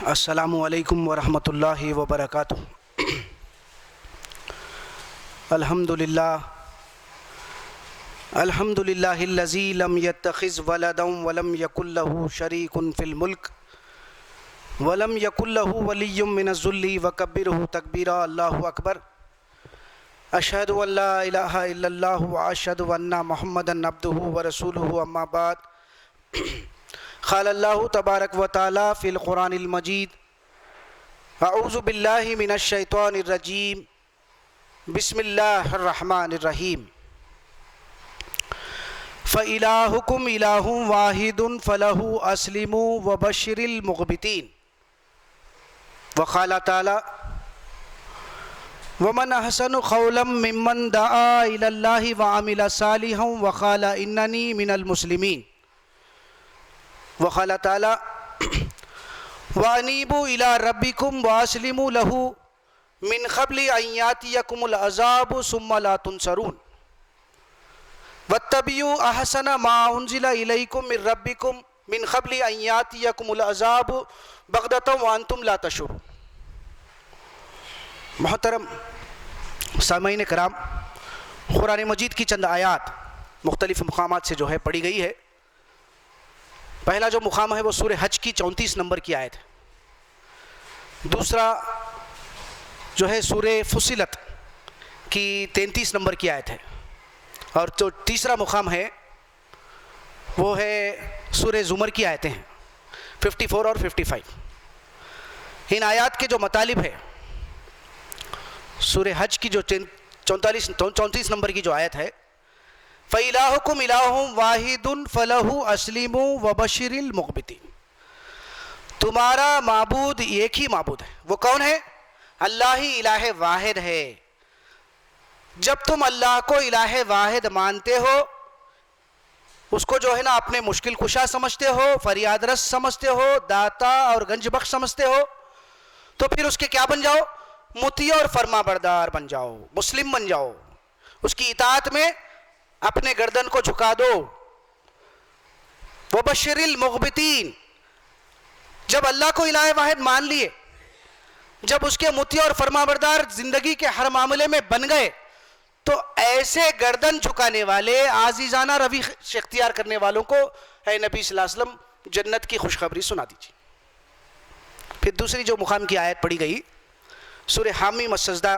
السلام علیکم ورحمۃ اللہ وبرکاتہ۔ الحمدللہ الذی لم یتخذ ولدا ولم یکن له شریک فی الملک ولم یکن له ولی من الذل وکبرہ تکبیرا۔ اللہ اکبر۔ اشہد ان لا الہ الا اللہ واشہد ان محمدا عبدہ ورسولہ، اما بعد۔ قال اللہ تبارک و تعالی فی القرآن المجید: اعوذ باللہ من الشیطان الرجیم، بسم اللہ الرحمن الرحیم۔ فَإِلَٰهُكُمْ إِلَٰهٌ وَاحِدٌ فَلَهُ أَسْلِمُوا وَبَشِّرِ الْمُخْبِتِينَ۔ وقال تعالی: وَمَنْ أَحْسَنُ قَوْلًا مِّمَّنْ دَعَا إِلَى اللَّهِ وَعَمِلَ صَالِحًا وَقَالَ إِنَّنِي مِنَ الْمُسْلِمِينَ۔ وقال تعالی: وَأَنِيبُوا إِلَىٰ رَبِّكُمْ وَأَسْلِمُوا لَهُ مِنْ قَبْلِ أَنْ يَأْتِيَكُمُ الْعَذَابُ ثُمَّ لَا تُنصَرُونَ۔ وَاتَّبِعُوا أَحْسَنَ مَا أُنزِلَ إِلَيْكُم مِّن رَّبِّكُم مِّن قَبْلِ أَنْ يَأْتِيَكُمُ الْعَذَابُ بَغْتَةً وَأَنْتُمْ لَا تَشْعُرُونَ۔ محترم سامعین کرام، قرآن مجید کی چند آیات مختلف مقامات سے جو ہے پڑھی گئی ہے۔ پہلا جو مقام ہے وہ سورہ حج کی 34 نمبر کی آیت ہے۔ دوسرا جو ہے سورہ فصلت کی 33 نمبر کی آیت ہے، اور جو تیسرا مقام ہے وہ ہے سورہ زمر کی آیتیں ہیں 54 اور 55۔ ان آیات کے جو مطالب ہے، سورہ حج کی جو 34 نمبر کی جو آیت ہے: فَإِلَٰهُكُمْ إِلَٰهٌ وَاحِدٌ فَلَهُ أَسْلِمُوا وَبَشِّرِ الْمُخْبِتِينَ۔ تمہارا معبود ایک ہی معبود ہے۔ وہ کون ہے؟ اللہ ہی الہ واحد ہے۔ جب تم اللہ کو الہ واحد مانتے ہو، اس کو جو ہے نا اپنے مشکل کشا سمجھتے ہو، فریاد رس سمجھتے ہو، داتا اور گنج بخش سمجھتے ہو، تو پھر اس کے کیا بن جاؤ؟ مطیع اور فرما بردار بن جاؤ، مسلم بن جاؤ۔ اس کی اطاعت میں اپنے گردن کو جھکا دو۔ وَبَشِّرِ الْمُخْبِتِينَ۔ جب اللہ کو الہ واحد مان لیے، جب اس کے مطیع اور فرما بردار زندگی کے ہر معاملے میں بن گئے، تو ایسے گردن جھکانے والے، عاجزانہ روی اختیار کرنے والوں کو اے نبی صلی اللہ علیہ وسلم جنت کی خوشخبری سنا دیجیے۔ پھر دوسری جو مقام کی آیت پڑھی گئی، سورہ حامیم السجدہ،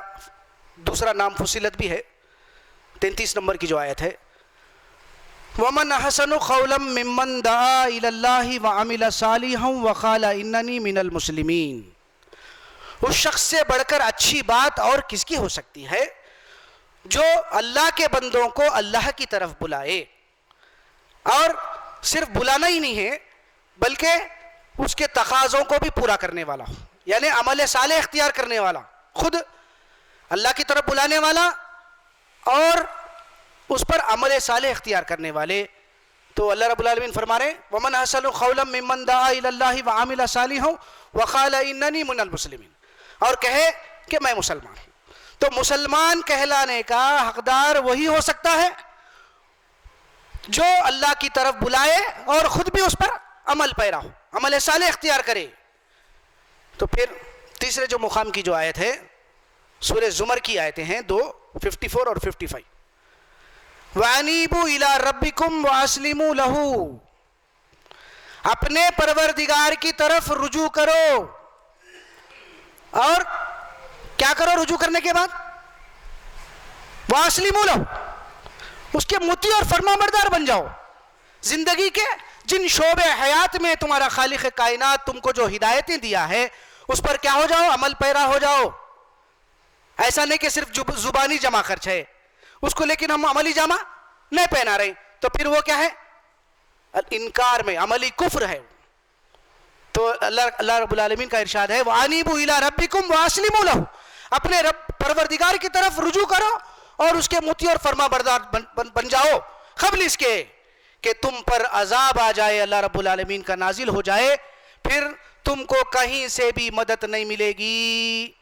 دوسرا نام فصلت بھی ہے، 33 نمبر کی جو آیت ہے: وَمَنْ أَحْسَنُ قَوْلًا مِّمَّنْ دَعَا إِلَى اللَّهِ وَعَمِلَ صَالِحًا وَقَالَ إِنَّنِي مِنَ الْمُسْلِمِينَ۔ اس شخص سے بڑھ کر اچھی بات اور کس کی ہو سکتی ہے جو اللہ کے بندوں کو اللہ کی طرف بلائے، اور صرف بلانا ہی نہیں ہے بلکہ اس کے تقاضوں کو بھی پورا کرنے والا ہو، یعنی عمل صالح اختیار کرنے والا، خود اللہ کی طرف بلانے والا اور اس پر عمل صالح اختیار کرنے والے۔ تو اللہ رب العالمین فرما رہے ہیں: وَمَنْ أَحْسَنُ قَوْلًا مِّمَّنْ دَعَا إِلَى اللَّهِ وَعَمِلَ صَالِحًا وَقَالَ إِنَّنِي مِنَ الْمُسْلِمِينَ، اور کہے کہ میں مسلمان ہوں۔ تو مسلمان کہلانے کا حقدار وہی ہو سکتا ہے جو اللہ کی طرف بلائے اور خود بھی اس پر عمل پیرا ہو، عمل صالح اختیار کرے۔ تو پھر تیسرے جو مقام کی جو آیت ہے، سورہ زمر کی آیتیں ہیں 54 اور 55۔ وَأَنِيبُوا إِلَىٰ رَبِّكُمْ وَأَسْلِمُوا لَهُ۔ اپنے پروردگار کی طرف رجوع کرو، اور کیا کرو رجوع کرنے کے بعد؟ وَأَسْلِمُوا لَهُ، اس کے مطیع اور فرما بردار بن جاؤ۔ زندگی کے جن شعبے حیات میں تمہارا خالق کائنات تم کو جو ہدایتیں دیا ہے، اس پر کیا ہو جاؤ؟ عمل پیرا ہو جاؤ۔ ایسا نہیں کہ صرف زبانی جمع خرچ ہے اس کو، لیکن ہم عملی جامہ نہیں پہنا رہے، تو پھر وہ کیا ہے؟ انکار میں عملی کفر ہے۔ تو اللہ رب العالمین کا ارشاد ہے: وَأَنِيبُوا إِلَىٰ رَبِّكُمْ وَأَسْلِمُوا لَهُ۔ اپنے رب پروردگار کی طرف رجوع کرو اور اس کے مطیع اور فرما بردار بن جاؤ، قبل اس کے کہ تم پر عذاب آ جائے، اللہ رب العالمین کا نازل ہو جائے، پھر تم کو کہیں سے بھی مدد نہیں ملے گی۔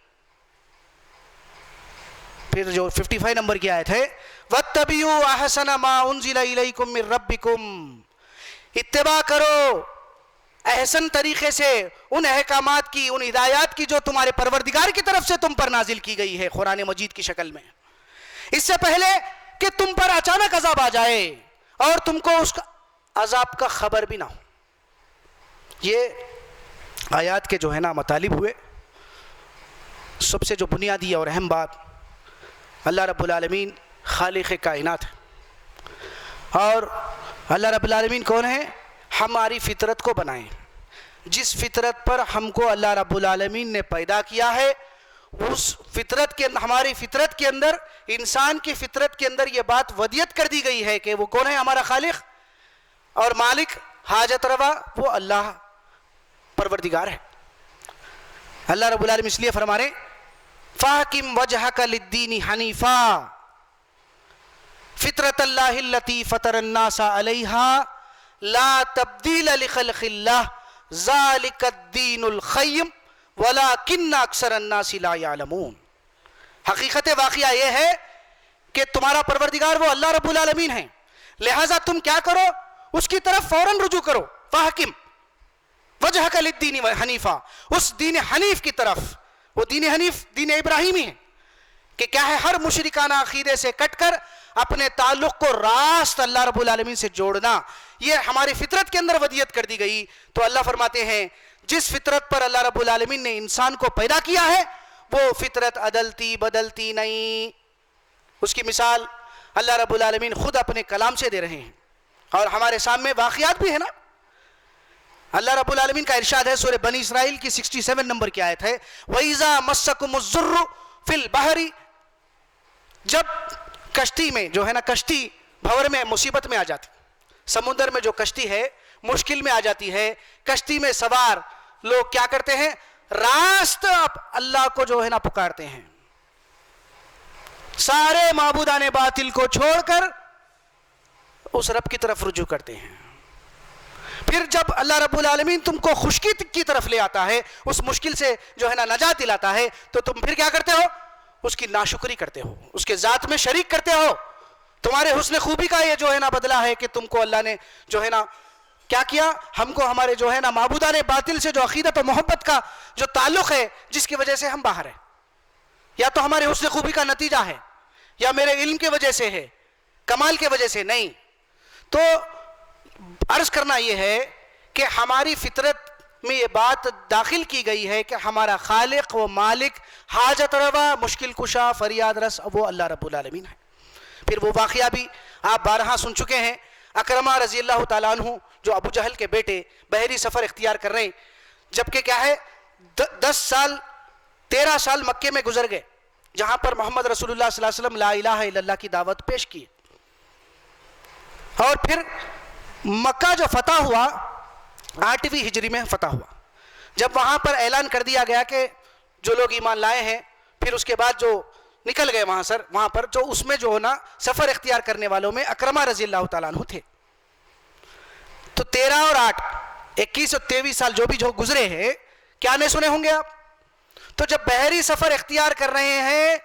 پھر جو 55 نمبر کی آیت ہے: وَاتَّبِعُوا أَحْسَنَ مَا أُنزِلَ إِلَيْكُم مِّن رَّبِّكُم۔ اتباع کرو احسن طریقے سے ان احکامات کی، ان ہدایات کی جو تمہارے پروردگار کی طرف سے تم پر نازل کی گئی ہے قرآن مجید کی شکل میں، اس سے پہلے کہ تم پر اچانک عذاب آ جائے اور تم کو اس عذاب کا خبر بھی نہ ہو۔ یہ آیات کے جو ہے نا مطالب ہوئے۔ سب سے جو بنیادی اور اہم بات، اللہ رب العالمین خالق کائنات ہے، اور اللہ رب العالمین کون ہے؟ ہماری فطرت کو بنائے، جس فطرت پر ہم کو اللہ رب العالمین نے پیدا کیا ہے، اس فطرت کے، ہماری فطرت کے اندر، انسان کی فطرت کے اندر یہ بات ودیت کر دی گئی ہے کہ وہ کون ہے؟ ہمارا خالق اور مالک، حاجت روا، وہ اللہ پروردگار ہے۔ اللہ رب العالمین اس لیے فرما رہے فَاقِمْ وَجْهَكَ لِلدِّينِ حَنِيفًا فِطْرَةَ اللَّهِ الَّتِي فَطَرَ النَّاسَ عَلَيْهَا لَا تَبْدِيلَ لِخَلْقِ اللَّهِ ذَلِكَ الدِّينُ الْقَيِّمُ وَلَكِنَّ أَكْثَرَ النَّاسِ لَا يَعْلَمُونَ۔ حقیقت واقعہ یہ ہے کہ تمہارا پروردگار وہ اللہ رب العالمین ہے، لہٰذا تم کیا کرو؟ اس کی طرف فوراً رجوع کرو۔ فَاقِمْ وَجْهَكَ لِلدِّينِ حَنِيفًا، اس دین حنیف کی طرف۔ وہ دین حنیف دین ابراہیمی ہے کہ کیا ہے؟ ہر مشرکانہ عقیدے سے کٹ کر اپنے تعلق کو راست اللہ رب العالمین سے جوڑنا، یہ ہماری فطرت کے اندر ودیت کر دی گئی۔ تو اللہ فرماتے ہیں جس فطرت پر اللہ رب العالمین نے انسان کو پیدا کیا ہے، وہ فطرت عدلتی بدلتی نہیں۔ اس کی مثال اللہ رب العالمین خود اپنے کلام سے دے رہے ہیں، اور ہمارے سامنے واقعات بھی ہے نا۔ اللہ رب العالمین کا ارشاد ہے سورہ بنی اسرائیل کی 67 نمبر کی آیت ہے وَإِذَا مَسَّكُمُ الضُّرُّ فِي الْبَحْرِ، جب کشتی میں جو ہے نا، کشتی بھور میں مصیبت میں آ جاتی، سمندر میں جو کشتی ہے مشکل میں آ جاتی ہے، کشتی میں سوار لوگ کیا کرتے ہیں؟ راست اللہ کو جو ہے نا پکارتے ہیں، سارے معبودان باطل کو چھوڑ کر اس رب کی طرف رجوع کرتے ہیں۔ پھر جب اللہ رب العالمین تم کو خشکی کی طرف لے آتا ہے، اس مشکل سے جو ہے نا نجات دلاتا ہے، تو تم پھر کیا کرتے ہو؟ اس کی ناشکری کرتے ہو، اس کے ذات میں شریک کرتے ہو۔ تمہارے حسن خوبی کا یہ جو ہے نا بدلہ ہے کہ تم کو اللہ نے جو ہے نا کیا کیا؟ ہم کو ہمارے جو ہے نا معبودان باطل سے جو عقیدت و محبت کا جو تعلق ہے، جس کی وجہ سے ہم باہر ہیں، یا تو ہمارے حسن خوبی کا نتیجہ ہے، یا میرے علم کی وجہ سے ہے، کمال کی وجہ سے نہیں۔ تو عرض کرنا یہ ہے کہ ہماری فطرت میں یہ بات داخل کی گئی ہے کہ ہمارا خالق و مالک، حاجت روا، مشکل کشا، فریاد رس وہ اللہ رب العالمین ہے۔ پھر وہ واقعہ بھی آپ بارہا سن چکے ہیں، اکرمہ رضی اللہ تعالیٰ عنہ جو ابو جہل کے بیٹے بحری سفر اختیار کر رہے ہیں، جبکہ کیا ہے 13 سال مکے میں گزر گئے، جہاں پر محمد رسول اللہ صلی اللہ علیہ وسلم لا الہ الا اللہ کی دعوت پیش کی، اور پھر مکہ جو فتح ہوا 8ویں ہجری میں فتح ہوا، جب وہاں پر اعلان کر دیا گیا کہ جو لوگ ایمان لائے ہیں، پھر اس کے بعد جو نکل گئے وہاں پر جو اس میں جو ہونا سفر اختیار کرنے والوں میں اکرمہ رضی اللہ تعالیٰ عنہ تھے۔ تو 13 اور 8 21 اور 23 سال جو بھی جو گزرے ہیں، کیا نہیں سنے ہوں گے آپ؟ تو جب بحری سفر اختیار کر رہے ہیں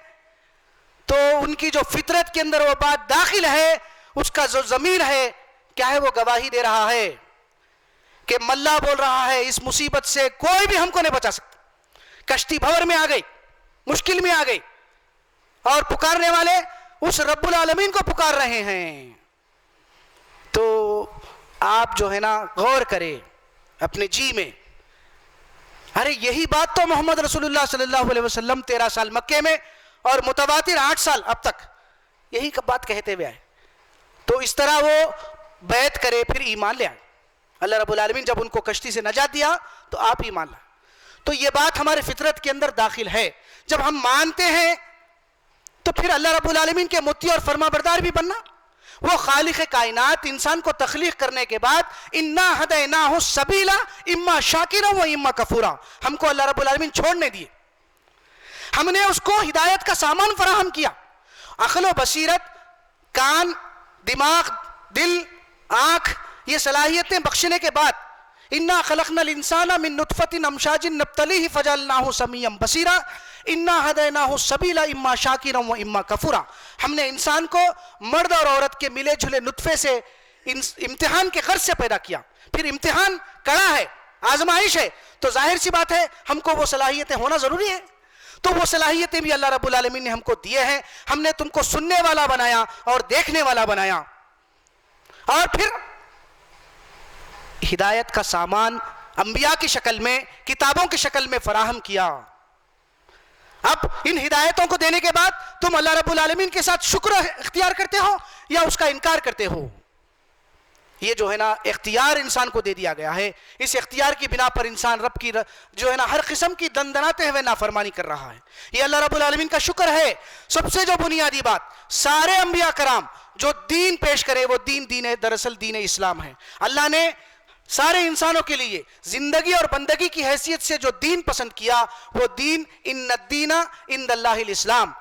تو ان کی جو فطرت کے اندر وہ بات داخل ہے، اس کا جو ضمیر ہے کیا ہے؟ وہ گواہی دے رہا ہے کہ ملا بول رہا ہے اس مصیبت سے کوئی بھی ہم کو نہیں بچا سکتا۔ کشتی بھور میں آ گئی، مشکل میں آ گئی، اور پکارنے والے اس رب العالمین کو پکار رہے ہیں۔ تو آپ جو ہے نا غور کریں اپنے جی میں، ارے یہی بات تو محمد رسول اللہ صلی اللہ علیہ وسلم 13 سال مکے میں اور متواتر 8 سال اب تک یہی بات کہتے ہوئے آئے، تو اس طرح وہ بیعت کرے پھر ایمان لے آئے۔ اللہ رب العالمین جب ان کو کشتی سے نجات دیا تو آپ ایمان لائے۔ تو یہ بات ہمارے فطرت کے اندر داخل ہے، جب ہم مانتے ہیں تو پھر اللہ رب العالمین کے مطیع اور فرما بردار بھی بننا۔ وہ خالق کائنات انسان کو تخلیق کرنے کے بعد انا ہدیناہ السبیل اما شاکرا و اما کفورا، ہم کو اللہ رب العالمین چھوڑنے دیے، ہم نے اس کو ہدایت کا سامان فراہم کیا، عقل و بصیرت، کان، دماغ، دل، آنکھ، یہ صلاحیتیں بخشنے کے بعد انا خلقنا الانسان من نطفۃ امشاج نبتلیہ فجعلناہ سمیعا بصیرا انا ہدیناہ السبیل اما شاکرا و اما کفورا، ہم نے انسان کو مرد اور عورت کے ملے جھلے نطفے سے امتحان کے غرض سے پیدا کیا، پھر امتحان کڑا ہے، آزمائش ہے، تو ظاہر سی بات ہے ہم کو وہ صلاحیتیں ہونا ضروری ہے. تو وہ صلاحیتیں بھی اللہ رب العالمین نے ہم کو دیے ہیں. ہم نے تم کو سننے والا بنایا اور دیکھنے والا بنایا، اور پھر ہدایت کا سامان انبیاء کی شکل میں، کتابوں کی شکل میں فراہم کیا. اب ان ہدایتوں کو دینے کے بعد تم اللہ رب العالمین کے ساتھ شکر اختیار کرتے ہو یا اس کا انکار کرتے ہو؟ یہ جو ہے نا اختیار انسان کو دے دیا گیا ہے. اس اختیار کی بنا پر انسان رب کی جو ہے نا ہر قسم کی دندناتے ہوئے نافرمانی کر رہا ہے. یہ اللہ رب العالمین کا شکر ہے. سب سے جو بنیادی بات، سارے انبیاء کرام جو دین پیش کرے وہ دین دراصل دین اسلام ہے. اللہ نے سارے انسانوں کے لیے زندگی اور بندگی کی حیثیت سے جو دین پسند کیا وہ دین ان الدین عند اللہ الاسلام،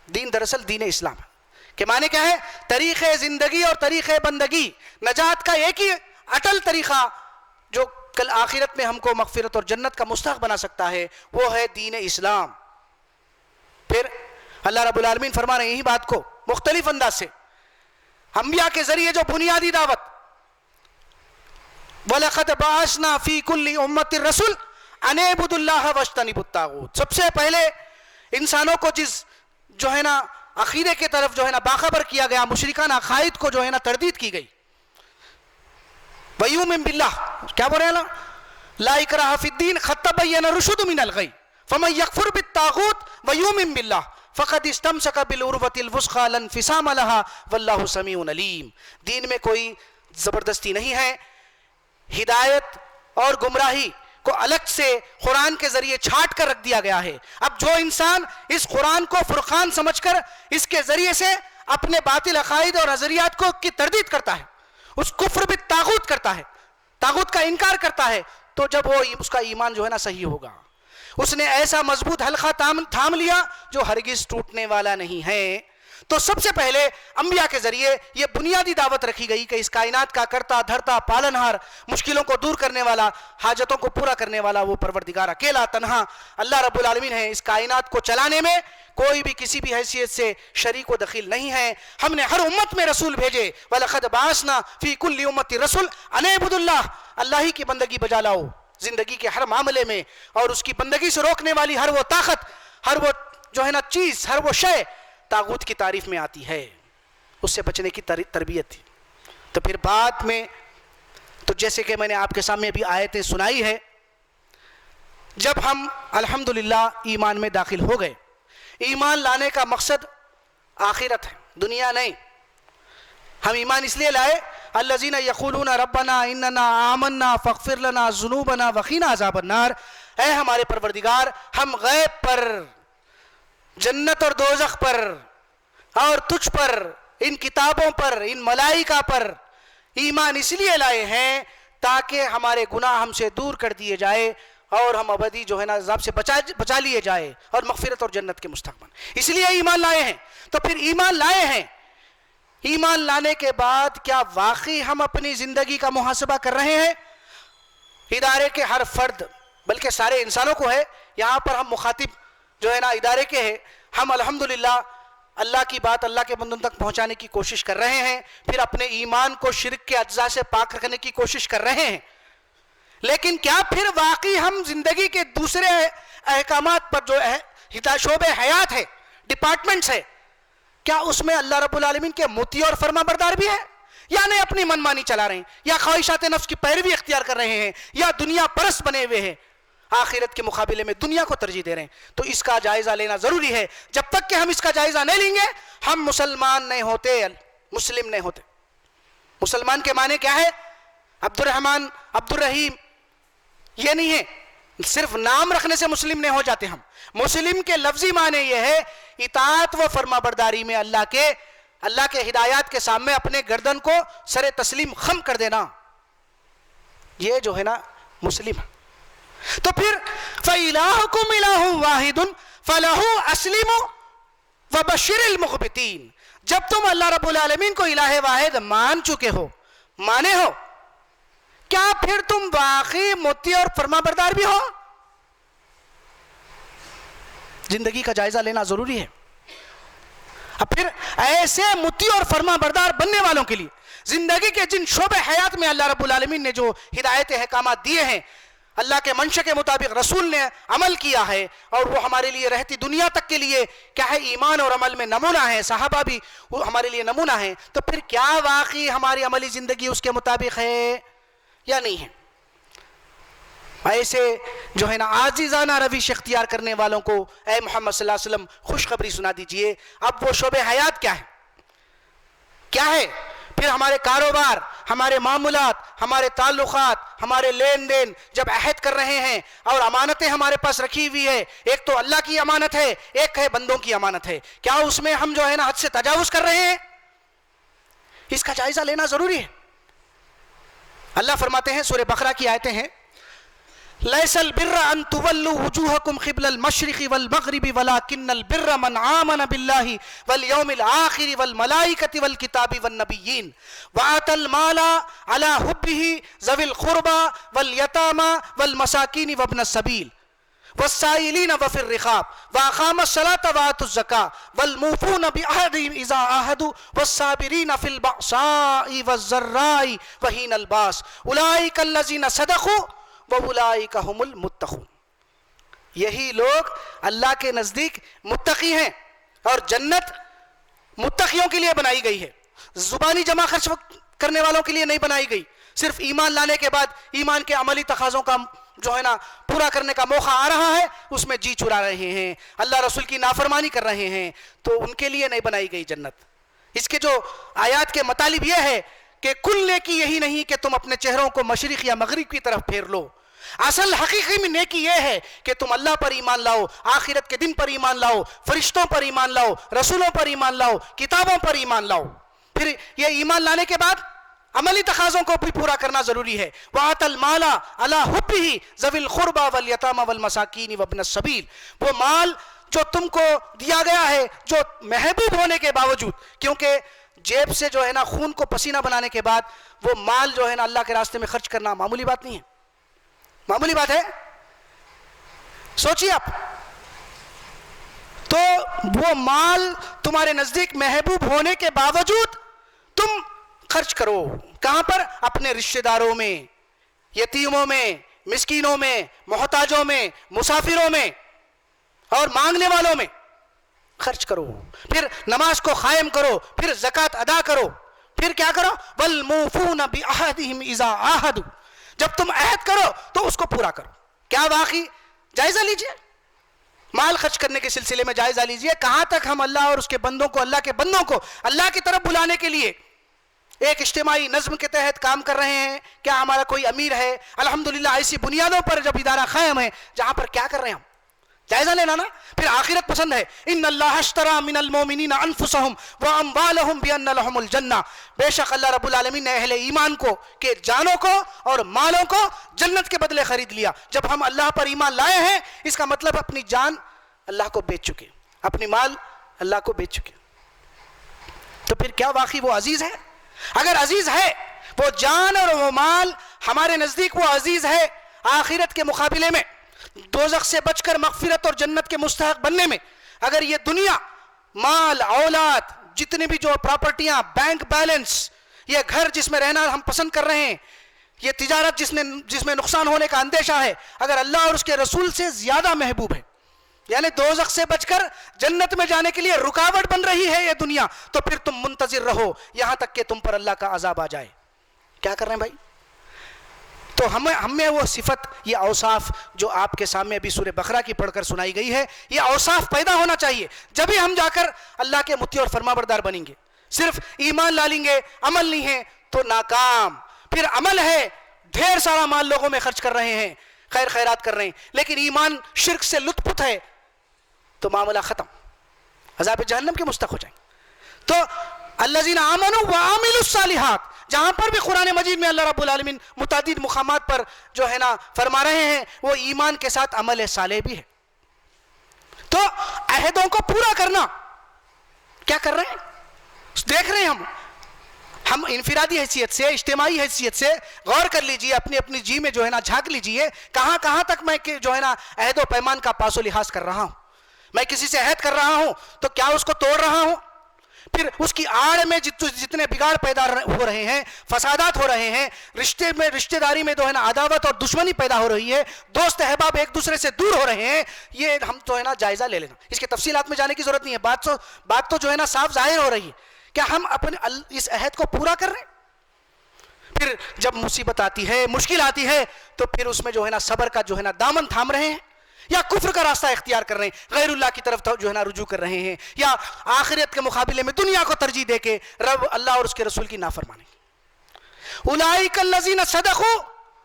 دین دراصل دین اسلام ہے. کہ معنی کیا ہے؟ طریق زندگی اور طریق بندگی، نجات کا ایک ہی اٹل طریقہ جو کل آخرت میں ہم کو مغفرت اور جنت کا مستحق بنا سکتا ہے، وہ ہے دین اسلام. پھر اللہ رب العالمین فرما رہے ہیں یہی بات کو مختلف انداز سے انبیاء کے ذریعے جو بنیادی دعوت، وَلَقَدْ بَعَثْنَا فِي كُلِّ أُمَّةٍ رَسُولًا أَنِ اعْبُدُوا اللَّهَ وَاجْتَنِبُوا الطَّاغُوتَ، سب سے پہلے انسانوں کو جس جو ہے نا عقیدے کی طرف جو ہے نا باخبر کیا گیا، مشرکان عقائد کو جو ہے نا تردید کی گئی. وَيُؤْمِن بِاللَّهِ، کیا بول رہے ہیں اللہ؟ لَا إِكْرَاهَ فِي الدِّينِ قَدْ تَبَيَّنَ الرُّشْدُ مِنَ الْغَيِّ فَمَن يَكْفُرْ بِالطَّاغُوتِ وَيُؤْمِن بِاللَّهِ فَقَدِ اسْتَمْسَكَ بِالْعُرْوَةِ الْوُثْقَىٰ لَا انفِصَامَ لَهَا وَاللَّهُ سَمِيعٌ عَلِيمٌ. دین میں کوئی زبردستی نہیں ہے. ہدایت اور گمراہی کو الگ سے قرآن کے ذریعے چھانٹ کر رکھ دیا گیا ہے. اب جو انسان اس قرآن کو فرقان سمجھ کر اس کے ذریعے سے اپنے باطل عقائد اور نظریات کو کی تردید کرتا ہے، اس کفر بالطاغوت کرتا ہے، طاغوت کا انکار کرتا ہے، تو جب وہ اس کا ایمان جو ہے نا صحیح ہوگا. اس نے ایسا مضبوط حلقہ تھام لیا جو ہرگز ٹوٹنے والا نہیں ہے. تو سب سے پہلے انبیاء کے ذریعے یہ بنیادی دعوت رکھی گئی کہ اس کائنات کا کرتا دھرتا پالنہار، مشکلوں کو دور کرنے والا، حاجتوں کو پورا کرنے والا وہ پروردگار اکیلا تنہا اللہ رب العالمین ہے. اس کائنات کو چلانے میں کوئی بھی کسی بھی حیثیت سے شریک و دخیل نہیں ہے. ہم نے ہر امت میں رسول بھیجے. وَلَقَدْ بَعَثْنَا فِي كُلِّ أُمَّةٍ رَسُولًا أَنِ اعْبُدُوا اللَّهَ، اللہ ہی کی بندگی بجا لاؤ زندگی کے ہر معاملے میں. اور اس کی بندگی سے روکنے والی ہر وہ طاقت، ہر وہ جو ہے نا چیز، ہر وہ شے طاغوت کی تعریف میں آتی ہے. اس سے بچنے کی تربیت تھی. تو پھر بعد میں تو جیسے کہ میں نے آپ کے سامنے بھی آیتیں سنائی ہے، جب ہم الحمدللہ ایمان میں داخل ہو گئے، ایمان لانے کا مقصد آخرت ہے، دنیا نہیں. ہم ایمان اس لیے لائے الذین یقولون ربنا اننا آمنا فاغفر لنا ذنوبنا وقنا عذاب النار، اے ہمارے پروردگار ہم غیب پر، جنت اور دوزخ پر اور تجھ پر، ان کتابوں پر، ان ملائکہ پر ایمان اس لیے لائے ہیں تاکہ ہمارے گناہ ہم سے دور کر دیے جائے اور ہم ابدی جو ہے نا عذاب سے بچا لیے جائے اور مغفرت اور جنت کے مستقبل. اس لیے ایمان لائے ہیں. تو پھر ایمان لائے ہیں، ایمان لانے کے بعد کیا واقعی ہم اپنی زندگی کا محاسبہ کر رہے ہیں؟ ادارے کے ہر فرد، بلکہ سارے انسانوں کو ہے، یہاں پر ہم مخاطب جو ہے نا ادارے کے ہیں، ہم الحمدللہ اللہ کی بات اللہ کے بندوں تک پہنچانے کی کوشش کر رہے ہیں. پھر اپنے ایمان کو شرک کے اجزاء سے پاک رکھنے کی کوشش کر رہے ہیں. لیکن کیا پھر واقعی ہم زندگی کے دوسرے احکامات پر جو شعبہ حیات ہے، ڈپارٹمنٹس ہے، کیا اس میں اللہ رب العالمین کے مطیع اور فرما بردار بھی ہے، یا نہیں اپنی منمانی چلا رہے ہیں، یا خواہشات نفس کی پیروی اختیار کر رہے ہیں، یا دنیا پرست بنے ہوئے ہیں، آخرت کے مقابلے میں دنیا کو ترجیح دے رہے ہیں؟ تو اس کا جائزہ لینا ضروری ہے. جب تک کہ ہم اس کا جائزہ نہیں لیں گے ہم مسلمان نہیں ہوتے، مسلم نہیں ہوتے. مسلمان کے معنی کیا ہے؟ عبد الرحمن، عبد الرحیم یہ نہیں ہے، صرف نام رکھنے سے مسلم نہیں ہو جاتے ہم. مسلم کے لفظی معنی یہ ہے اطاعت و فرما برداری میں اللہ کے ہدایات کے سامنے اپنے گردن کو سر تسلیم خم کر دینا، یہ جو ہے نا مسلم. تو پھر فَإِلَٰهُكُمْ إِلَٰهٌ وَاحِدٌ فَلَهُ أَسْلِمُوا وَبَشِّرِ الْمُخْبِتِينَ. جب تم اللہ رب العالمین کو الہ واحد مان چکے ہو، مانے ہو، کیا پھر تم واقعی مطیع اور فرما بردار بھی ہو؟ زندگی کا جائزہ لینا ضروری ہے. اب پھر ایسے مطیع اور فرما بردار بننے والوں کے لیے زندگی کے جن شعبے حیات میں اللہ رب العالمین نے جو ہدایت احکامات دیے ہیں، اللہ کے منشا کے مطابق رسول نے عمل کیا ہے، اور وہ ہمارے لیے رہتی دنیا تک کے لیے کیا ہے، ایمان اور عمل میں نمونہ ہے، صحابہ بھی ہمارے لیے نمونہ ہیں، تو پھر کیا واقعی ہماری عملی زندگی اس کے مطابق ہے یا نہیں ہے؟ ایسے جو ہے نا عاجزانہ روش اختیار کرنے والوں کو اے محمد صلی اللہ علیہ وسلم خوشخبری سنا دیجئے۔ اب وہ شعبہ حیات کیا ہے؟ کیا ہے؟ پھر ہمارے کاروبار، ہمارے معاملات، ہمارے تعلقات، ہمارے لین دین جب عہد کر رہے ہیں اور امانتیں ہمارے پاس رکھی ہوئی ہے، ایک تو اللہ کی امانت ہے، ایک ہے بندوں کی امانت ہے، کیا اس میں ہم جو ہے نا حد سے تجاوز کر رہے ہیں؟ اس کا جائزہ لینا ضروری ہے۔ اللہ فرماتے ہیں، سورہ بقرہ کی آیتیں ہیں، لیس البر ان تولوا وجوہکم قبل المشرق والمغرب ولکن البر من آمن باللہ والیوم الآخر والملائکۃ والکتاب والنبیین وآتى المال على حبہ ذوی القربى والیتامى والمساکین وابن السبیل والسائلین وفی الرقاب واقام الصلاۃ وآتوا الزکاۃ والموفون بعہدہم اذا عاہدوا والصابرین فی البأساء والضراء وحین الباس اولئک الذین صدقوا وَأُولَئِكَ هُمُ الْمُتَّقُونَ۔ یہی لوگ اللہ کے نزدیک متقی ہیں، اور جنت متقیوں کے لیے بنائی گئی ہے، زبانی جمع خرچ کرنے والوں کے لیے نہیں بنائی گئی۔ صرف ایمان لانے کے بعد ایمان کے عملی تقاضوں کا جو ہے نا پورا کرنے کا موقع آ رہا ہے، اس میں جی چرا رہے ہیں، اللہ رسول کی نافرمانی کر رہے ہیں، تو ان کے لیے نہیں بنائی گئی جنت۔ اس کے جو آیات کے مطالب یہ ہے کہ کل نیکی یہی نہیں کہ تم اپنے چہروں کو مشرق یا مغرب کی طرف پھیر لو، اصل حقیقی میں نیکی یہ ہے کہ تم اللہ پر ایمان لاؤ، آخرت کے دن پر ایمان لاؤ، فرشتوں پر ایمان لاؤ، رسولوں پر ایمان لاؤ، کتابوں پر ایمان لاؤ۔ پھر یہ ایمان لانے کے بعد عملی تقاضوں کو بھی پورا کرنا ضروری ہے۔ وَآتَى الْمَالَ عَلَى حُبِّهِ ذَوِي الْقُرْبَى وَالْيَتَامَى وَالْمَسَاكِينِ وَابْنَ السَّبِيلِ، وہ مال جو تم کو دیا گیا ہے، جو محبوب ہونے کے باوجود، کیونکہ جیب سے جو ہے نا خون کو پسینہ بنانے کے بعد وہ مال جو ہے نا اللہ کے راستے میں خرچ کرنا معمولی بات نہیں ہے، معمولی بات ہے۔ سوچیے آپ، تو وہ مال تمہارے نزدیک محبوب ہونے کے باوجود تم خرچ کرو، کہاں پر؟ اپنے رشتہ داروں میں، یتیموں میں، مسکینوں میں، محتاجوں میں، مسافروں میں اور مانگنے والوں میں خرچ کرو، پھر نماز کو قائم کرو، پھر زکوٰۃ ادا کرو، پھر کیا کرو؟ وَالْمُوفُونَ بِعَہْدِهِمْ إِذَا عَاهَدُوا، جب تم عہد کرو تو اس کو پورا کرو۔ کیا واقعی؟ جائزہ لیجئے، مال خرچ کرنے کے سلسلے میں جائزہ لیجئے، کہاں تک ہم اللہ اور اس کے بندوں کو، اللہ کے بندوں کو اللہ کی طرف بلانے کے لیے ایک اجتماعی نظم کے تحت کام کر رہے ہیں؟ کیا ہمارا کوئی امیر ہے؟ الحمدللہ ایسی بنیادوں پر جب ادارہ قائم ہے جہاں پر کیا کر رہے ہیں ہم؟ جائزہ لینا نا۔ پھر آخرت پسند ہے، ان اللہ اشترى من المؤمنین انفسهم واموالهم بان لهم الجنہ، بے شک اللہ رب العالمین نے اہل ایمان کو کہ جانوں کو اور مالوں کو جنت کے بدلے خرید لیا۔ جب ہم اللہ پر ایمان لائے ہیں، اس کا مطلب اپنی جان اللہ کو بیچ چکے، اپنی مال اللہ کو بیچ چکے، تو پھر کیا واقعی وہ عزیز ہے؟ اگر عزیز ہے وہ جان اور وہ مال ہمارے نزدیک، وہ عزیز ہے آخرت کے مقابلے میں، دوزخ سے بچ کر مغفرت اور جنت کے مستحق بننے میں۔ اگر یہ دنیا، مال، اولاد، جتنے بھی جو پراپرٹیاں، بینک بیلنس، یہ گھر جس میں رہنا ہم پسند کر رہے ہیں، یہ تجارت جس میں نقصان ہونے کا اندیشہ ہے، اگر اللہ اور اس کے رسول سے زیادہ محبوب ہے، یعنی دوزخ سے بچ کر جنت میں جانے کے لیے رکاوٹ بن رہی ہے یہ دنیا، تو پھر تم منتظر رہو یہاں تک کہ تم پر اللہ کا عذاب آ جائے۔ کیا کر رہے ہیں بھائی؟ تو ہمیں وہ صفت، یہ اوصاف جو آپ کے سامنے ابھی سورہ بقرہ کی پڑھ کر سنائی گئی ہے، یہ اوصاف پیدا ہونا چاہیے، جبھی ہم جا کر اللہ کے مطیع اور فرمانبردار بنیں گے۔ صرف ایمان لا لیں گے، عمل نہیں ہے تو ناکام۔ پھر عمل ہے، ڈھیر سارا مال لوگوں میں خرچ کر رہے ہیں، خیر خیرات کر رہے ہیں، لیکن ایمان شرک سے لطف پت ہے تو معاملہ ختم، عذاب جہنم کے مستحق ہو جائیں۔ تو الذین آمنوا وعملوا الصالحات، جہاں پر بھی قرآن مجید میں اللہ رب العالمین متعدد مقامات پر جو ہے نا فرما رہے ہیں، وہ ایمان کے ساتھ عمل صالح بھی ہے۔ تو عہدوں کو پورا کرنا، کیا کر رہے ہیں؟ دیکھ رہے ہیں ہم انفرادی حیثیت سے، اجتماعی حیثیت سے غور کر لیجئے، اپنی اپنی جی میں جو ہے نا جھانک لیجئے، کہاں کہاں تک میں جو ہے نا عہد و پیمان کا پاس و لحاظ کر رہا ہوں۔ میں کسی سے عہد کر رہا ہوں تو کیا اس کو توڑ رہا ہوں؟ پھر اس کی آڑ میں جتنے بگاڑ پیدا ہو رہے ہیں، فسادات ہو رہے ہیں، رشتے داری میں جو ہے نا عداوت اور دشمنی پیدا ہو رہی ہے، دوست احباب ایک دوسرے سے دور ہو رہے ہیں، یہ ہم تو ہے نا جائزہ لے لینا، اس کے تفصیلات میں جانے کی ضرورت نہیں ہے، بات تو جو ہے نا صاف ظاہر ہو رہی ہے، کیا ہم اپنے اس عہد کو پورا کر رہے ہیں؟ پھر جب مصیبت آتی ہے، مشکل آتی ہے، تو پھر اس میں جو ہے نا صبر کا جو ہے نا دامن تھام رہے ہیں، یا کفر کا راستہ اختیار کر رہے ہیں، غیر اللہ کی طرف جو ہے نا رجوع کر رہے ہیں، یا آخرت کے مقابلے میں دنیا کو ترجیح دے کے رب اللہ اور اس کے رسول کی نافرمانی۔ اولئک الذین صدقوا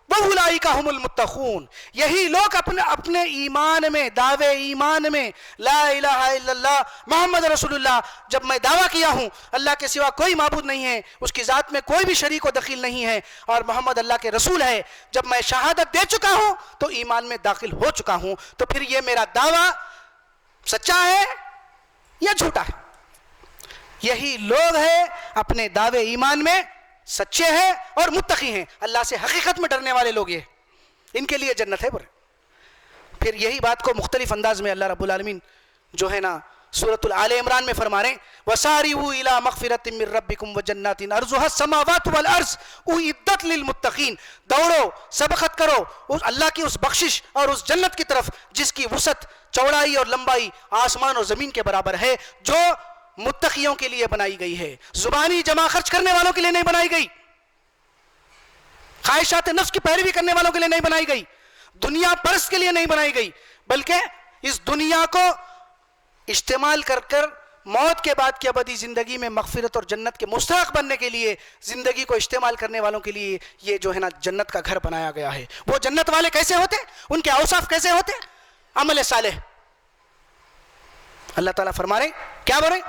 واولئک هم المتقون، یہی لوگ اپنے ایمان میں، دعوے ایمان میں، لا الہ الا اللہ محمد رسول اللہ، جب میں دعویٰ کیا ہوں اللہ کے سوا کوئی معبود نہیں ہے، اس کی ذات میں کوئی بھی شریک و دخیل نہیں ہے، اور محمد اللہ کے رسول ہے، جب میں شہادت دے چکا ہوں تو ایمان میں داخل ہو چکا ہوں، تو پھر یہ میرا دعویٰ سچا ہے یا جھوٹا ہے؟ یہی لوگ ہیں اپنے دعوے ایمان میں سچے ہیں اور متقی ہیں، اللہ سے حقیقت میں ڈرنے والے لوگ، یہ ان کے لیے جنت ہے۔ پھر یہی بات کو مختلف انداز میں اللہ رب العالمین جو ہے نا سورۃ آل عمران میں فرما رہے ہیں، وَسَارِعُوا إِلَىٰ مَغْفِرَةٍ مِّن رَّبِّكُمْ وَجَنَّاتٍ عَرْضُهَا السَّمَاوَاتُ وَالْأَرْضُ أُعِدَّتْ لِلْمُتَّقِينَ، دوڑو، سبقت کرو اس اللہ کی اس بخشش اور اس جنت کی طرف جس کی وسعت، چوڑائی اور لمبائی آسمان اور زمین کے برابر ہے، جو متقیوں کے لیے بنائی گئی ہے، زبانی جمع خرچ کرنے والوں کے لیے نہیں بنائی گئی، خواہشات نفس کی پیروی کرنے والوں کے لیے نہیں بنائی گئی، دنیا پرست کے لیے نہیں بنائی گئی، بلکہ اس دنیا کو استعمال کر کر موت کے بعد کی ابدی زندگی میں مغفرت اور جنت کے مستحق بننے کے لیے زندگی کو استعمال کرنے والوں کے لیے یہ جو ہے نا جنت کا گھر بنایا گیا ہے۔ وہ جنت والے کیسے ہوتے؟ ان کے اوصاف کیسے ہوتے؟ عمل صالح۔ اللہ تعالیٰ فرما رہے کیا بول رہے؟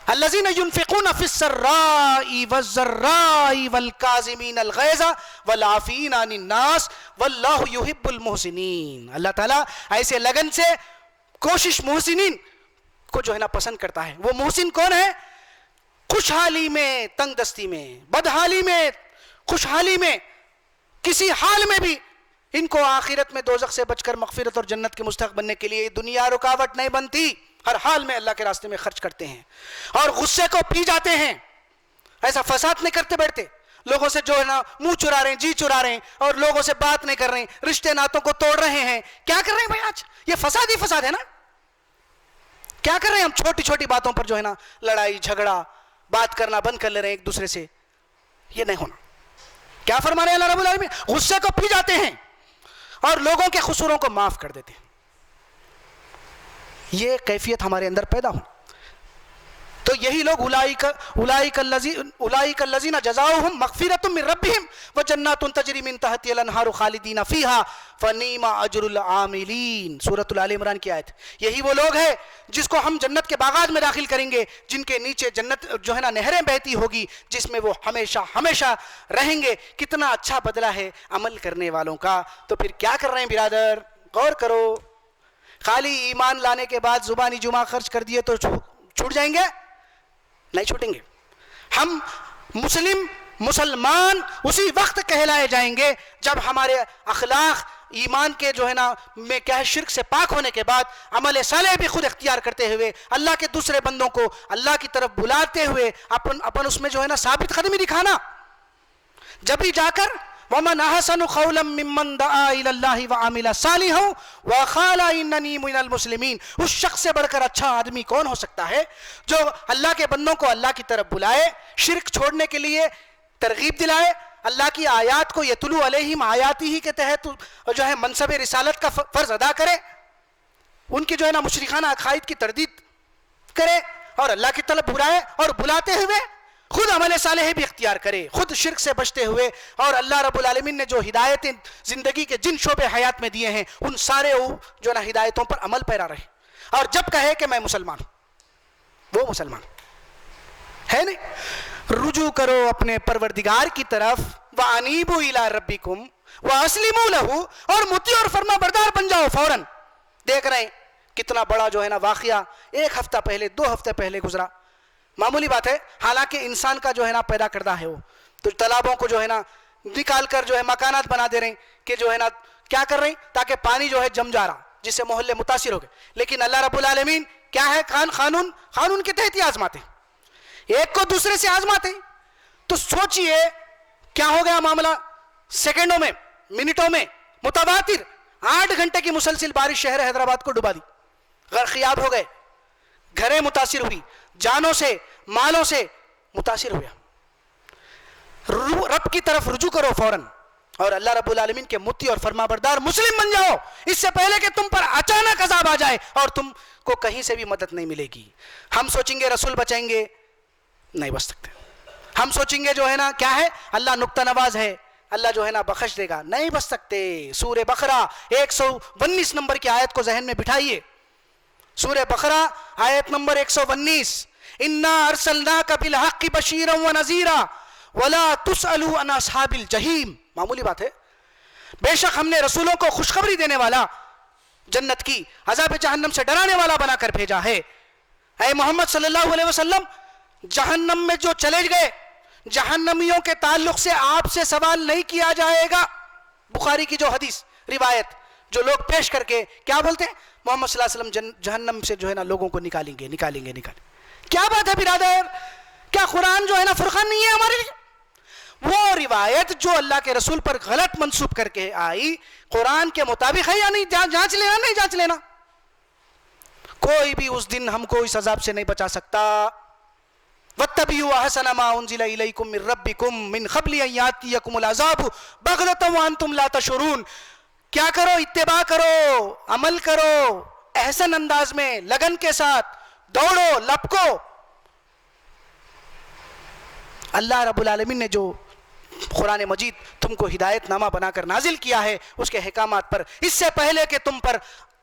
الذین ينفقون فی السراء والضراء والکاظمین الغیظ والعافین عن الناس واللہ یحب المحسنین۔ اللہ تعالیٰ ایسے لگن سے کوشش محسنین کو جو ہے نا پسند کرتا ہے۔ وہ محسن کون ہے؟ خوشحالی میں، تنگ دستی میں، بدحالی میں، خوشحالی میں، کسی حال میں بھی ان کو آخرت میں دوزخ سے بچ کر مغفرت اور جنت کے مستحق بننے کے لیے دنیا رکاوٹ نہیں بنتی، ہر حال میں اللہ کے راستے میں خرچ کرتے ہیں اور غصے کو پی جاتے ہیں، ایسا فساد نہیں کرتے بیٹھتے، لوگوں سے جو ہے نا منہ چرا رہے ہیں، جی چرا رہے ہیں، اور لوگوں سے بات نہیں کر رہے ہیں، رشتے ناتوں کو توڑ رہے ہیں۔ کیا کر رہے ہیں بھائی؟ آج یہ فساد ہی فساد ہے نا۔ کیا کر رہے ہیں ہم؟ چھوٹی چھوٹی باتوں پر جو ہے نا لڑائی جھگڑا، بات کرنا بند کر لے رہے ہیں ایک دوسرے سے، یہ نہیں ہونا۔ کیا فرما رہے ہیں اللہ رب العالمین؟ غصے کو پی جاتے ہیں اور لوگوں کے قصوروں کو معاف کر دیتے ہیں۔ یہ کیفیت ہمارے اندر پیدا ہو تو یہی لوگ اولئک الذین جزاؤہم مغفرۃ من ربہم وجنات تجری من تحتہا الانہار خالدین فیہا فنعم اجر العاملین۔ سورۃ آل عمران کی آیت۔ یہی وہ لوگ ہیں جس کو ہم جنت کے باغات میں داخل کریں گے، جن کے نیچے جنت جو ہے نا نہریں بہتی ہوگی، جس میں وہ ہمیشہ ہمیشہ رہیں گے۔ کتنا اچھا بدلہ ہے عمل کرنے والوں کا۔ تو پھر کیا کر رہے ہیں برادر؟ غور کرو، خالی ایمان لانے کے بعد زبانی جمعہ خرچ کر دیے تو چھوٹ جائیں گے؟ نہیں چھوٹیں گے۔ ہم مسلمان اسی وقت کہلائے جائیں گے جب ہمارے اخلاق ایمان کے جو ہے نا میں کیا ہے شرک سے پاک ہونے کے بعد عمل صالح بھی خود اختیار کرتے ہوئے اللہ کے دوسرے بندوں کو اللہ کی طرف بلاتے ہوئے اپن اس میں جو ہے نا ثابت قدمی دکھانا، جب بھی جا کر وَمَنْ أَحْسَنُ قَوْلًا مِّمَّنْ دَعَا إِلَى اللَّهِ وَعَمِلَ صَالِحًا وَقَالَ إِنَّنِي مِنَ الْمُسْلِمِينَ۔ اس شخص سے بڑھ کر اچھا آدمی کون ہو سکتا ہے جو اللہ کے بندوں کو اللہ کی طرف بلائے، شرک چھوڑنے کے لیے ترغیب دلائے، اللہ کی آیات کو یتلو علیہم آیاتی ہی کے تحت جو ہے منصب رسالت کا فرض ادا کرے، ان کی جو ہے نا مشرکانہ عقائد کی تردید کرے اور اللہ کی طرف بلائے، اور بلاتے ہوئے خود عمل صالح بھی اختیار کرے، خود شرک سے بچتے ہوئے، اور اللہ رب العالمین نے جو ہدایتیں زندگی کے جن شعبے حیات میں دیے ہیں ان سارے جو نا ہدایتوں پر عمل پیرا رہے، اور جب کہے کہ میں مسلمان ہوں، وہ مسلمان ہے نہیں۔ رجوع کرو اپنے پروردگار کی طرف، وَأَنِيبُوا إِلَىٰ رَبِّكُمْ وَأَسْلِمُوا لَهُ، اور مطیع اور فرما بردار بن جاؤ فوراً۔ دیکھ رہے ہیں کتنا بڑا جو ہے نا واقعہ ایک ہفتہ پہلے 2 ہفتے پہلے گزرا، معمولی بات ہے، حالانکہ انسان کا جو ہے نا پیدا کردہ ہے وہ تو تالابوں کو جو ہے نا نکال کر جو ہے مکانات بنا دے رہے ہیں کہ جو ہے نا کیا کر رہے ہیں تاکہ پانی جو ہے جم جا رہا، جس سے محلے متاثر ہو گئے، لیکن اللہ رب العالمین کیا ہے قانون کے تحت ہی آزماتے ہیں۔ ایک کو دوسرے سے آزماتے. تو سوچئے کیا ہو گیا معاملہ, سیکنڈوں میں, منٹوں میں, متواتر 8 گھنٹے کی مسلسل بارش شہر حیدرآباد کو ڈبا دی, غرقیاب ہو گئے, گھریں متاثر ہوئی, جانوں سے مالوں سے متاثر ہوا. رب کی طرف رجوع کرو فوراً, اور اللہ رب العالمین کے مطیع اور فرما بردار مسلم بن جاؤ, اس سے پہلے کہ تم پر اچانک عذاب آ جائے اور تم کو کہیں سے بھی مدد نہیں ملے گی. ہم سوچیں گے رسول بچائیں گے, نہیں بچ سکتے. ہم سوچیں گے جو ہے نا کیا ہے, اللہ نکتہ نواز ہے, اللہ جو ہے نا بخش دے گا, نہیں بچ سکتے. سورہ بقرہ 119 نمبر کی آیت کو ذہن میں بٹھائیے. سورہ بقرہ آیت نمبر 119, اِنَّا أَرْسَلْنَاكَ بِالْحَقِّ بَشِيرًا وَنَذِيرًا وَلَا تُسْأَلُوا عَنْ أَصْحَابِ الْجَحِيمِ. معمولی بات ہے, بے شک ہم نے رسولوں کو خوشخبری دینے والا, جنت کی, عذاب جہنم سے ڈرانے والا بنا کر بھیجا ہے. اے محمد صلی اللہ علیہ وسلم, جہنم میں جو چلے گئے, جہنمیوں کے تعلق سے آپ سے سوال نہیں کیا جائے گا. بخاری کی جو حدیث روایت جو لوگ پیش کر کے کیا بولتے ہیں, محمد صلی اللہ علیہ وسلم جہنم سے جو ہے نا لوگوں کو نکالیں گے. کیا بات ہے برادر, کیا قرآن جو ہے نا فرقان نہیں ہے ہمارے لیے؟ وہ روایت جو اللہ کے رسول پر غلط منسوب کر کے آئی, قرآن کے مطابق ہے یا نہیں, جانچ لینا, نہیں جانچ لینا. کوئی بھی اس دن ہم کو اس عذاب سے نہیں بچا سکتا. وَاتَّبِعُوا أَحْسَنَ مَا أُنزِلَ إِلَيْكُم مِّن رَّبِّكُم مِّن قَبْلِ أَن يَأْتِيَكُمُ الْعَذَابُ بَغْتَةً وَأَنتُمْ لَا تَشْعُرُونَ. کیا کرو, اتباع کرو, عمل کرو, احسن انداز میں, لگن کے ساتھ دوڑو, لپکو. اللہ رب العالمین نے جو قرآن مجید تم کو ہدایت نامہ بنا کر نازل کیا ہے, اس کے احکامات پر, اس سے پہلے کہ تم پر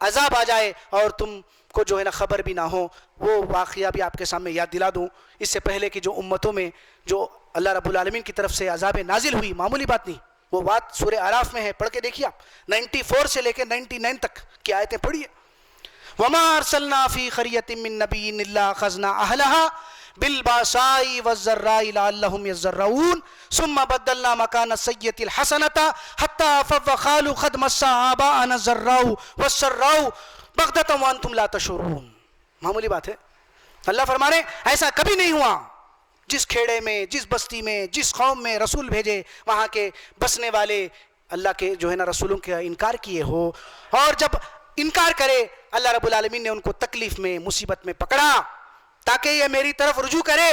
عذاب آ جائے اور تم کو جو ہے نا خبر بھی نہ ہو, وہ واقعہ بھی آپ کے سامنے یاد دلا دوں. اس سے پہلے کی جو امتوں میں جو اللہ رب العالمین کی طرف سے عذاب نازل ہوئی, معمولی بات نہیں, وہ بات سورہ اعراف میں ہے, پڑھ کے دیکھیے آپ. 94 سے لے کے 99 تک کی آیتیں پڑھیے. وَمَا أَرْسَلْنَا فِي قَرْيَةٍ مِّن نَّبِيٍّ إِلَّا أَخَذْنَا أَهْلَهَا بِالْبَأْسَاءِ وَالضَّرَّاءِ لَعَلَّهُمْ يَضَّرَّعُونَ ثُمَّ بَدَّلْنَا مَكَانَ السَّيِّئَةِ الْحَسَنَةَ حَتَّىٰ عَفَوا وَقَالُوا قَدْ مَسَّ آبَاءَنَا الضَّرَّاءُ وَالسَّرَّاءُ بَغْتَةً وَأَنتُمْ لَا تَشْعُرُونَ. معمولی بات ہے. اللہ فرما رہے ایسا کبھی نہیں ہوا. جس کھیڑے میں, جس بستی میں, جس قوم میں رسول بھیجے, وہاں کے بسنے والے اللہ کے جو ہے نا رسولوں کا انکار کیے ہو, اور جب انکار کرے اللہ رب العالمین نے ان کو تکلیف میں, مصیبت میں پکڑا, تاکہ یہ میری طرف رجوع کرے,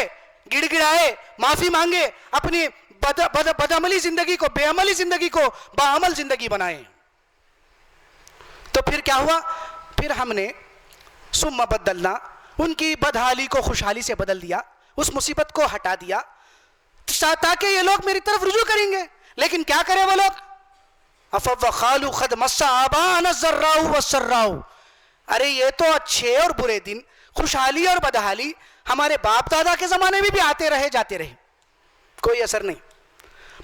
گڑ گڑائے, معافی مانگے, اپنی بدعملی زندگی کو, بے عملی زندگی کو باعمل زندگی بنائے. تو پھر کیا ہوا, پھر ہم نے ثم بدلنا, ان کی بدحالی کو خوشحالی سے بدل دیا, اس مصیبت کو ہٹا دیا, تاکہ یہ لوگ میری طرف رجوع کریں گے. لیکن کیا کرے وہ لوگ, عفوا وقالوا قد مس آباءنا الضراء والسراء. ارے یہ تو اچھے اور برے دن, خوشحالی اور بدحالی ہمارے باپ دادا کے زمانے میں بھی آتے رہے جاتے رہے, کوئی اثر نہیں.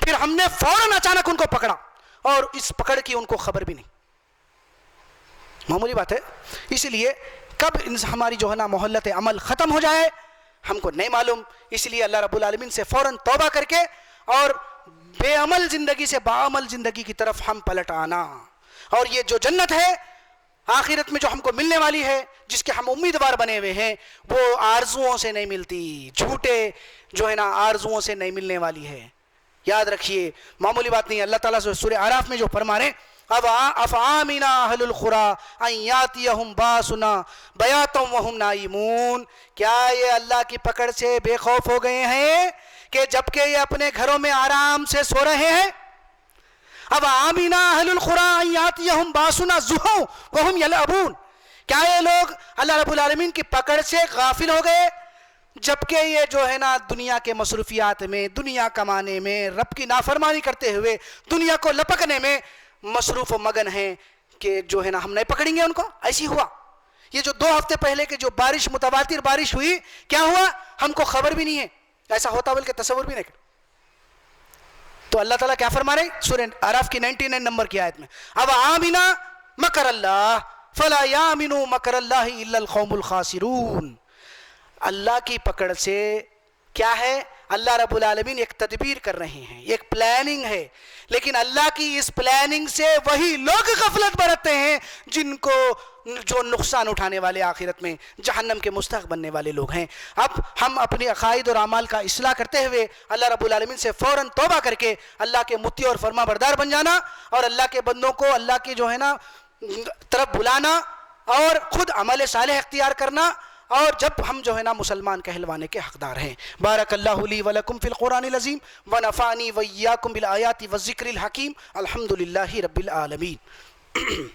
پھر ہم نے فوراً اچانک ان کو پکڑا, اور اس پکڑ کی ان کو خبر بھی نہیں. معمولی بات ہے. اس لیے کب ہماری جو ہے نا مہلت عمل ختم ہو جائے ہم کو نہیں معلوم. اس لیے اللہ رب العالمین سے فوراً توبہ کر کے اور بے عمل زندگی سے باعمل زندگی کی طرف ہم پلٹ آنا. اور یہ جو جنت ہے آخرت میں جو ہم کو ملنے والی ہے, جس کے ہم امیدوار بنے ہوئے ہیں, وہ آرزوؤں سے نہیں ملتی, جھوٹے جو ہے نا آرزوؤں سے نہیں ملنے والی ہے. یاد رکھیے, معمولی بات نہیں. اللہ تعالیٰ سورہ اعراف میں جو فرما رہے افآمنا اہل القری ان یاتیہم باسنا بیاتا وہم نائمون. کیا یہ اللہ کی پکڑ سے بے خوف ہو گئے ہیں کہ جبکہ یہ اپنے گھروں میں آرام سے سو رہے ہیں؟ افآمنا اہل القری ان یاتیہم باسنا ضحی وہم یلعبون. کیا یہ لوگ اللہ رب العالمین کی پکڑ سے غافل ہو گئے جبکہ یہ جو ہے نا دنیا کے مصروفیات میں, دنیا کمانے میں, رب کی نافرمانی کرتے ہوئے دنیا کو لپکنے میں مصروف و مگن ہیں کہ جو ہے نا ہم نہیں پکڑیں گے ان کو؟ ایسی ہوا. یہ جو 2 ہفتے پہلے کے جو بارش, متواتر بارش ہوئی, کیا ہوا ہم کو خبر بھی نہیں ہے. ایسا ہوتا بلکہ تصور بھی نہیں کر. تو اللہ تعالیٰ کیا فرما رہے سورہ اعراف کی 99 نمبر کی آیت میں, اب آمنا مکر اللہ فلا یامن مکر اللہ الا القوم الخاسرون. اللہ کی پکڑ سے کیا ہے, اللہ رب العالمین ایک تدبیر کر رہے ہیں، ایک پلاننگ ہے، لیکن اللہ کی اس پلاننگ سے وہی لوگ غفلت برتتے ہیں جن کو جو نقصان اٹھانے والے آخرت میں جہنم کے مستحق بننے والے لوگ ہیں۔ اب ہم اپنے عقائد اور اعمال کا اصلاح کرتے ہوئے اللہ رب العالمین سے فوراً توبہ کر کے اللہ کے مطیع اور فرما بردار بن جانا، اور اللہ کے بندوں کو اللہ کے جو ہے نا طرف بلانا اور خود عمل صالح اختیار کرنا، اور جب ہم جو ہے نا مسلمان کہلوانے کے حقدار ہیں۔ بارک اللہ لی ولکم فی القرآن العظیم ونفعنی وإیاکم بالآیات والذکر الحکیم۔ الحمدللہ رب العالمین۔